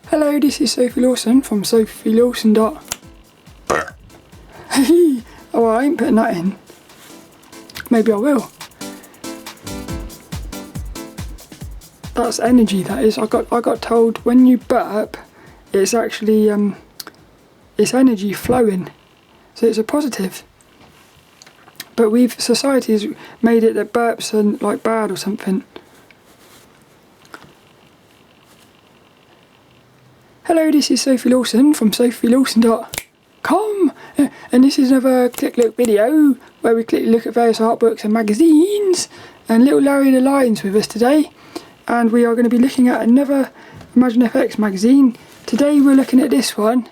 Hello, this is Sophie Lawson from sophielawson. Oh, I ain't putting that in. Maybe I will. That's energy, that is. I got told when you burp, it's actually it's energy flowing, so it's a positive. But society has made it that burps are like bad or something. Hello, this is Sophie Lawson from sophielawson.com, and this is another Click Look video where we look at various art books and magazines. And little Larry the Lion's with us today, and we are going to be looking at another ImagineFX magazine. Today we're looking at this one,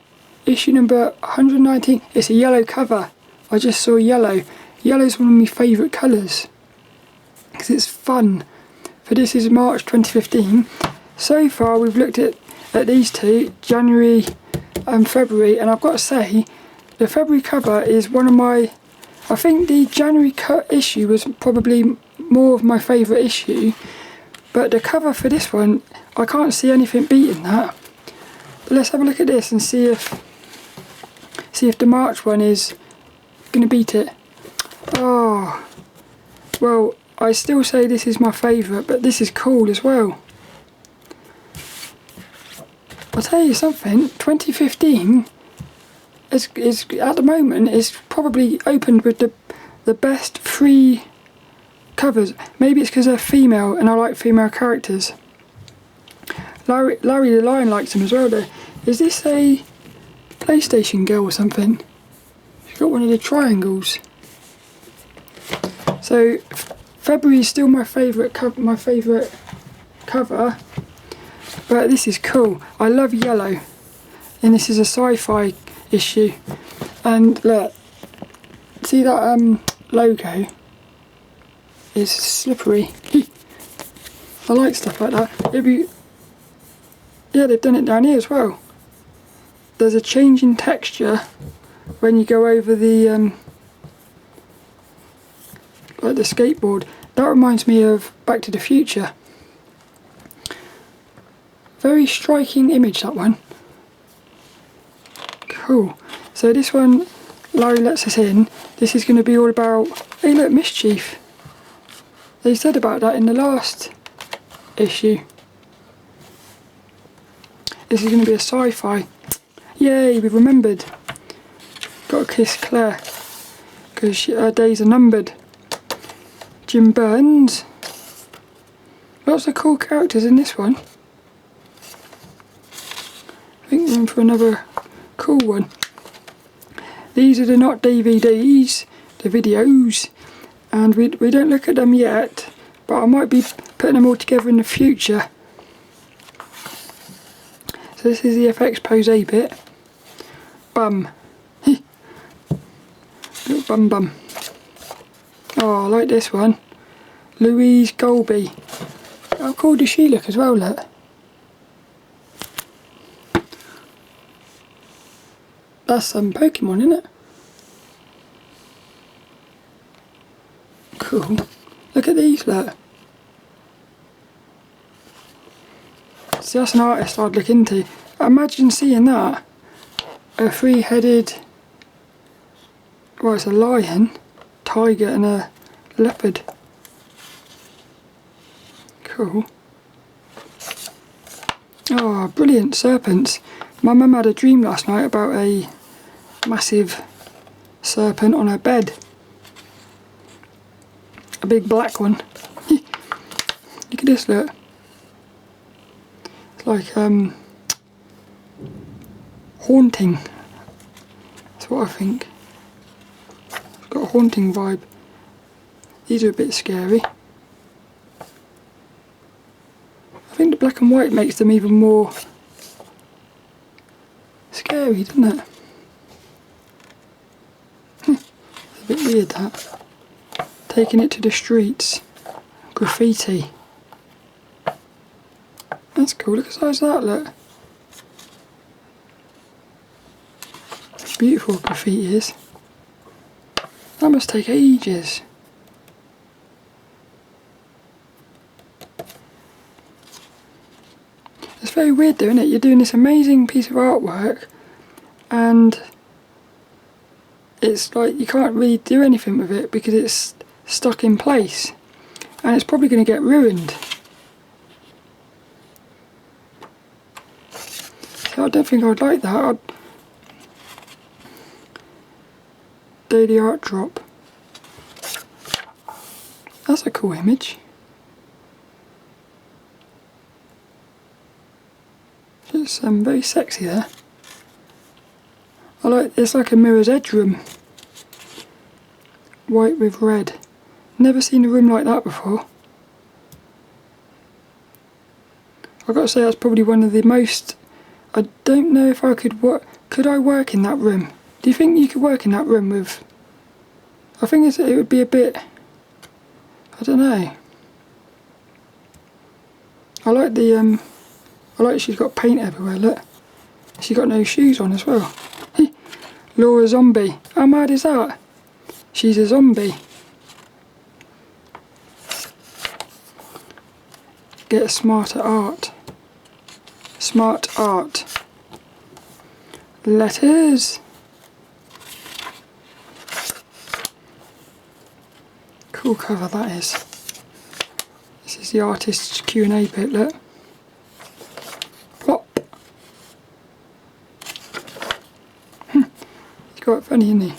issue number 119. It's a yellow cover. I just saw yellow. Yellow is one of my favourite colours because it's fun. For this is March 2015. So far we've looked at these two, January and February, and I've got to say the February cover is one of my, I think the January issue was probably more of my favourite issue, but the cover for this one, I can't see anything beating that. But let's have a look at this and see if the March one is going to beat it. Oh, well, I still say this is my favourite, but this is cool as well. I'll tell you something, 2015 is at the moment is probably opened with the best 3 covers. Maybe it's because they're female and I like female characters. Larry the Lion likes them as well though. Is this a PlayStation girl or something? She's got one of the triangles. So February is still my favourite cover. But this is cool. I love yellow, and this is a Sci-Fi issue. And look, see that logo? It's slippery. I like stuff like that. Yeah, they've done it down here as well. There's a change in texture when you go over the like the skateboard. That reminds me of Back to the Future. Very striking image, that one. Cool. So this one, Larry lets us in. This is going to be all about, hey look, mischief. They said about that in the last issue. This is going to be a sci-fi. Yay, we've remembered. Got to kiss Claire, because her days are numbered. Jim Burns. Lots of cool characters in this one. I think we're in for another cool one. These are not DVDs, the videos, and we don't look at them yet, but I might be putting them all together in the future. So this is the FX Pose 8-bit. Bum. Little bum. Oh, I like this one. Louise Golby. How cool does she look as well, look? That's some Pokemon, isn't it? Cool. Look at these, look. See, that's an artist I'd look into. Imagine seeing that. A 3-headed... Well, it's a lion, tiger and a leopard. Cool. Oh, brilliant serpents. My mum had a dream last night about a massive serpent on her bed. A big black one. Look at this, look. It's like haunting. That's what I think. It's got a haunting vibe. These are a bit scary. I think the black and white makes them even more scary, doesn't it? It's a bit weird, that. Taking it to the streets. Graffiti. That's cool, look at the size of that, look. Beautiful graffiti is. That must take ages. very weird though, isn't it? You're doing this amazing piece of artwork and it's like you can't really do anything with it because it's stuck in place and it's probably going to get ruined. So I don't think I'd like that. Daily art drop. That's a cool image. It's very sexy there. It's like a mirror's edge room. White with red. Never seen a room like that before. I've got to say that's probably one of the most... I don't know if I could work... Could I work in that room? Do you think you could work in that room with... I think it would be a bit... I don't know. I like the... I like she's got paint everywhere, look. She's got no shoes on as well. Lora zombie. How mad is that? She's a zombie. Get smarter art. Smart art. Letters. Cool cover that is. This is the artist's Q&A bit, look. Plop. He's quite funny, isn't he?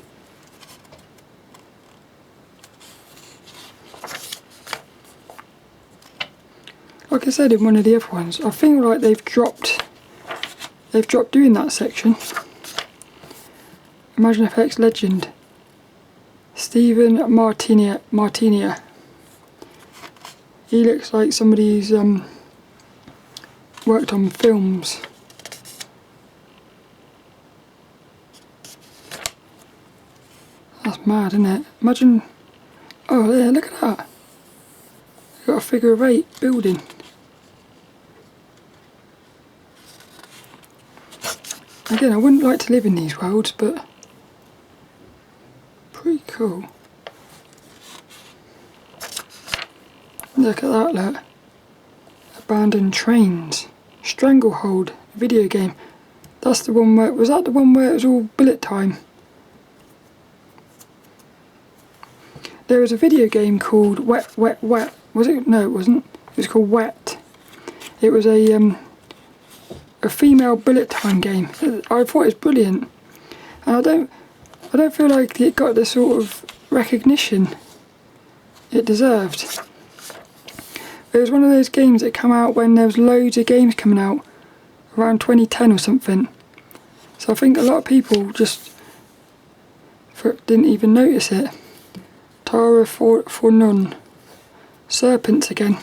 Like I said in one of the other ones, I feel like they've dropped doing that section. ImagineFX legend. Stephan Martinière. He looks like somebody who's worked on films. That's mad, isn't it? Imagine... Oh, yeah, look at that. Got a figure of 8 building. Again, I wouldn't like to live in these worlds, but pretty cool. Look at that, look. Abandoned trains. Stranglehold video game. That's the one where... Was that the one where it was all bullet time? There was a video game called Wet, Wet, Wet. Was it? No, it wasn't. It was called Wet. It was a female bullet time game. I thought it was brilliant, and I don't feel like it got the sort of recognition it deserved. It was one of those games that came out when there was loads of games coming out around 2010 or something. So I think a lot of people just didn't even notice it. Tara Fernon. Serpents again.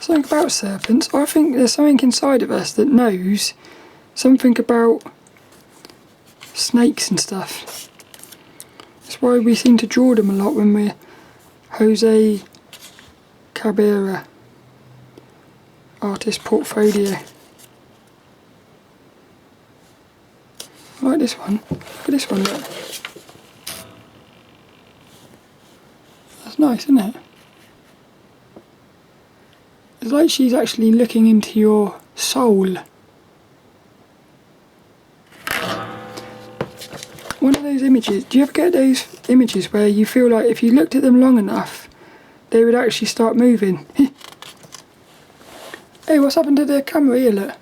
Something about serpents. I think there's something inside of us that knows something about snakes and stuff. That's why we seem to draw them a lot when we're José Cabrera. Artist portfolio. I like this one. Look at this one, look. That's nice, isn't it? It's like she's actually looking into your soul. One of those images, do you ever get those images where you feel like if you looked at them long enough, they would actually start moving? Hey, what's happened to the camera here, look?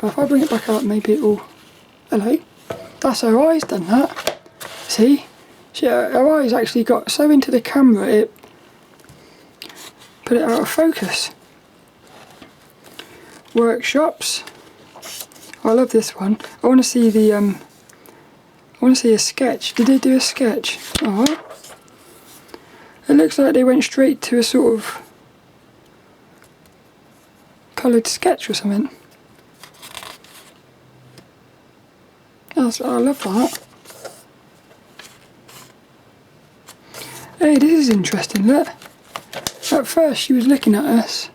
Well, if I bring it back up, maybe it will... Hello? That's her eyes done that. See? Her eyes actually got so into the camera, it put it out of focus. Workshops. I love this one. I want to see the I want to see a sketch. Did they do a sketch? Oh, it looks like they went straight to a sort of coloured sketch or something. I love that. Hey, this is interesting, look. At first she was looking at us,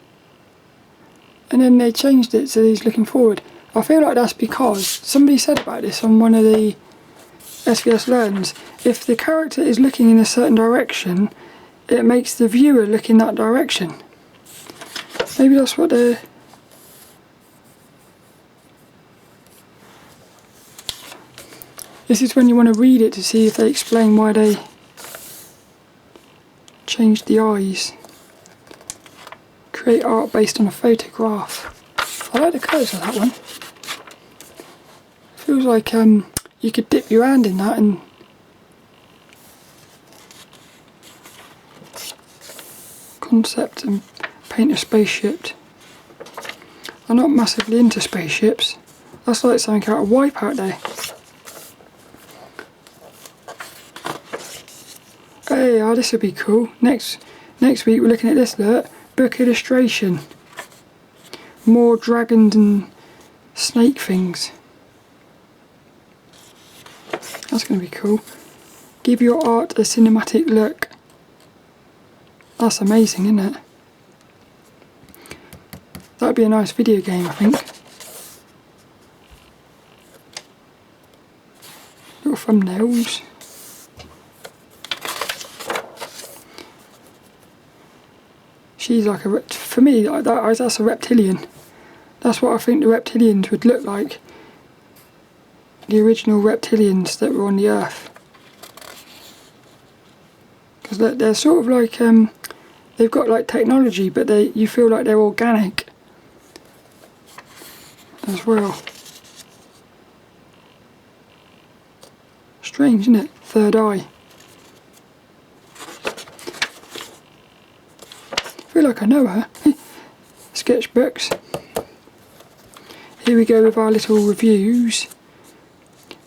and then they changed it so he's looking forward. I feel like that's because somebody said about this on one of the SVS Learns. If the character is looking in a certain direction, it makes the viewer look in that direction. Maybe that's what they're... This is when you want to read it to see if they explain why they changed the eyes. Create art based on a photograph. I like the colours of that one. Feels like you could dip your hand in that and concept and paint a spaceship. I'm not massively into spaceships. That's like something out of Wipeout there. Hey, oh, this would be cool. Next week we're looking at this, look. Book illustration. More dragons and snake things. That's going to be cool. Give your art a cinematic look. That's amazing, isn't it? That'd be a nice video game, I think. Little thumbnails. She's like a, for me, that's a reptilian. That's what I think the reptilians would look like. The original reptilians that were on the Earth. Because they're sort of like, they've got like technology, but you feel like they're organic as well. Strange, isn't it? Third eye. I feel like I know her. Sketchbooks. Here we go with our little reviews.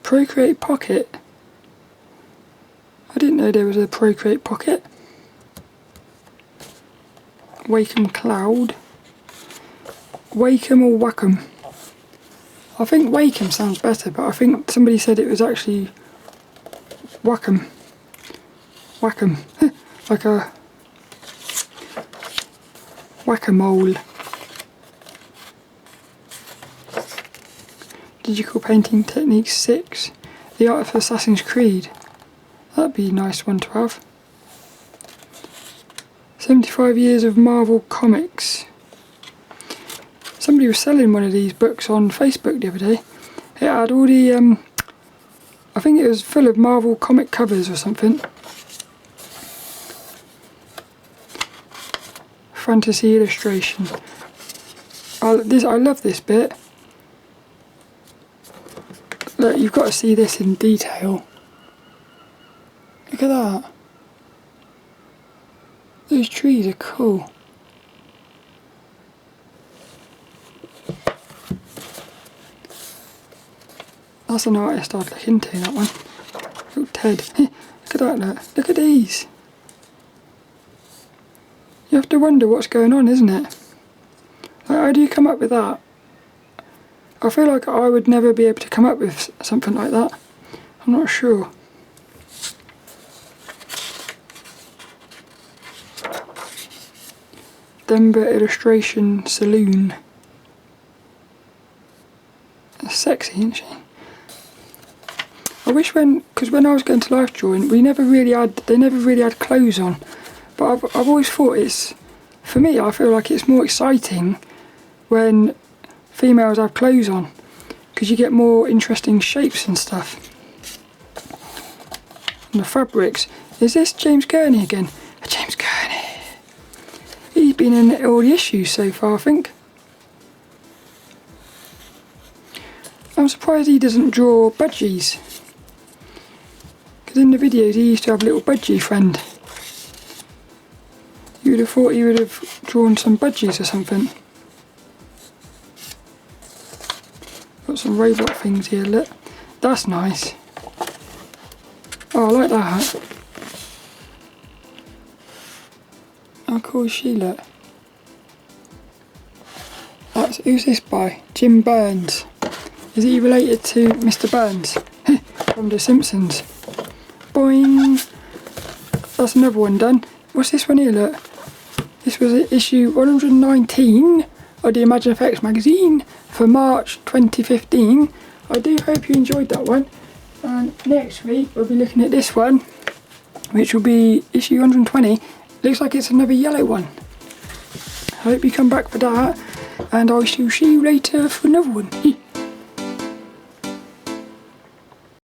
Procreate Pocket. I didn't know there was a Procreate Pocket. Wacom Cloud. Wacom or Wacom? I think Wacom sounds better, but I think somebody said it was actually Wacom. Wacom. Like a whack-a-mole. Digital Painting Technique 6. The Art of Assassin's Creed. That'd be a nice one to have. 75 years of Marvel Comics. Somebody was selling one of these books on Facebook the other day. It had all the, I think it was full of Marvel comic covers or something. Fantasy illustration. I love this bit. Look, you've got to see this in detail. Look at that. Those trees are cool. That's an artist I'd look into, that one. Little Ted. Look at that, look. Look at these. You have to wonder what's going on, isn't it? Like, how do you come up with that? I feel like I would never be able to come up with something like that. I'm not sure. Denver Illustration Saloon. That's sexy, isn't she? I wish because when I was going to life drawing, they never really had clothes on. But I've always thought for me, I feel like it's more exciting when females have clothes on, because you get more interesting shapes and stuff. And the fabrics. Is this James Gurney again? James Gurney. He's been in all the issues so far, I think. I'm surprised he doesn't draw budgies. Because in the videos he used to have a little budgie friend. You would have thought he would have drawn some budgies or something. Got some robot things here, look. That's nice. Oh, I like that. How cool is she, look? Who's this by? Jim Burns. Is he related to Mr. Burns? From The Simpsons. Boing! That's another one done. What's this one here, look? This was issue 119 of the ImagineFX Magazine for March 2015. I do hope you enjoyed that one. And next week we'll be looking at this one, which will be issue 120. Looks like it's another yellow one. I hope you come back for that, and I shall see you later for another one.